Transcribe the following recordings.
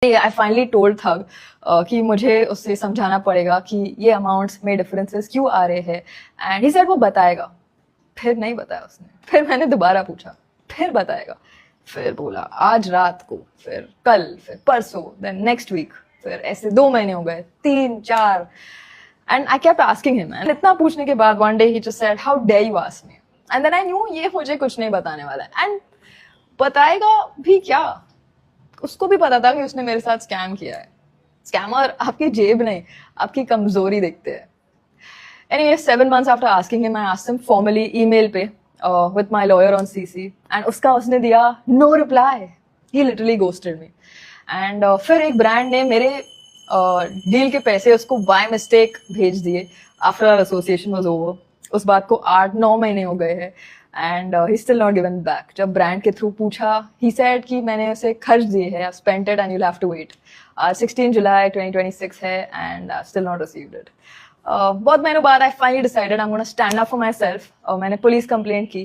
I finally told थग कि मुझे उससे समझाना पड़ेगा कि ये अमाउंट्स में डिफरेंसेस क्यों आ रहे हैं, एंड ही सेड वो बताएगा। फिर नहीं बताया उसने। फिर मैंने दोबारा पूछा, फिर बताएगा। फिर बोला आज रात को, फिर कल, फिर परसों, देन नेक्स्ट वीक। फिर ऐसे 2 महीने हो गए, 3 4, and I kept asking him. And इतना पूछने के बाद one day he just said how dare you ask me, and then I knew ये मुझे कुछ नहीं बताने वाला है। एंड बताएगा भी क्या, उसको भी पता था कि उसने मेरे साथ स्कैम किया है। स्कैमर आपकी जेब नहीं, आपकी कमजोरी देखते हैं। Anyway, 7 months after asking him, I asked him formally email पे with my lawyer on CC, and उसका उसने दिया no reply. He literally ghosted me. And फिर एक ब्रांड ने मेरे डील के पैसे उसको बाय मिस्टेक भेज दिए after our association was over. उस बात को 8-9 महीने हो गए हैं, and he still not given back. जब ब्रांड के थ्रू पूछा, ही सेड कि मैंने उसे खर्च दिए हैं, spent it and you have to wait. 16 जुलाई 2026 है, and still not received it. बहुत महीनों बाद I finally decided I am gonna stand up for myself. मैंने पुलिस कंप्लेंट की,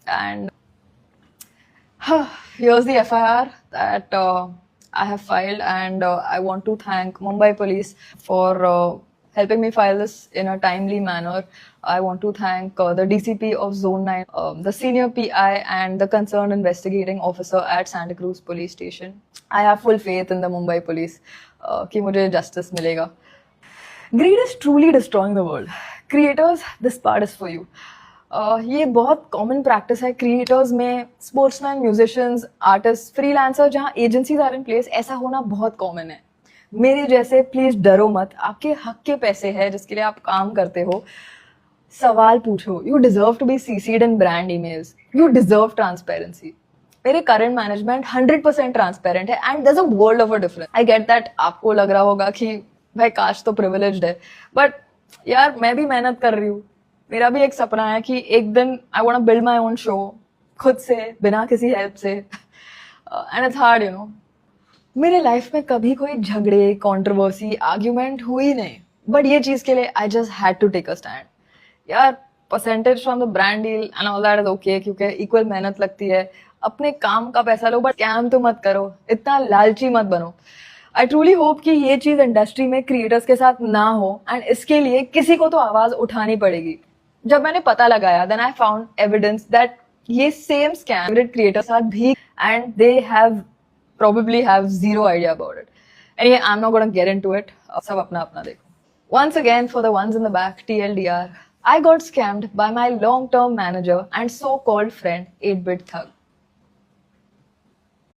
and here's the FIR that I have filed, and I want to thank Mumbai Police for helping me file this in a timely manner. I want to thank the DCP of Zone 9, the senior PI, and the concerned investigating officer at Santa Cruz Police Station. I have full faith in the Mumbai Police कि मुझे justice मिलेगा. Greed is truly destroying the world. Creators, this part is for you. ये बहुत common practice है creators में, sportsman, musicians, artist, freelancer, जहाँ agencies are in place, ऐसा होना बहुत कॉमन है। मेरे जैसे प्लीज डरो मत, आपके हक के पैसे हैं जिसके लिए आप काम करते हो। सवाल पूछो। You deserve to be CCed in brand emails, you deserve transparency. मेरे करंट मैनेजमेंट 100% ट्रांसपेरेंट है, and there is a world of a difference. I get that आपको लग रहा होगा कि भाई काश तो प्रिविलेज्ड है, बट यार मैं भी मेहनत कर रही हूँ। मेरा भी एक सपना है कि एक दिन I want to build my own show, खुद से, बिना किसी हेल्प से, and it's hard, you know. मेरे लाइफ में कभी कोई झगड़े, कंट्रोवर्सी, आर्ग्यूमेंट हुई नहीं, बट ये चीज के लिए I just had to take a stand. यार percentage from the brand deal and all that is okay, क्योंकि इक्वल मेहनत लगती है। अपने काम का पैसा लो, बट स्कैम तो मत करो, इतना लालची मत बनो। आई ट्रूली होप कि ये चीज इंडस्ट्री में क्रिएटर्स के साथ ना हो, एंड इसके लिए किसी को तो आवाज उठानी पड़ेगी। जब मैंने पता लगाया, then I found evidence that ये सेम स्कैम क्रिएटर साथ भी, and they have probably have zero idea about it. Anyway, I'm not going to get into it. सब अपना अपना देखो. Once again, for the ones in the back, TLDR, I got scammed by my long-term manager and so-called friend 8-Bit Thug.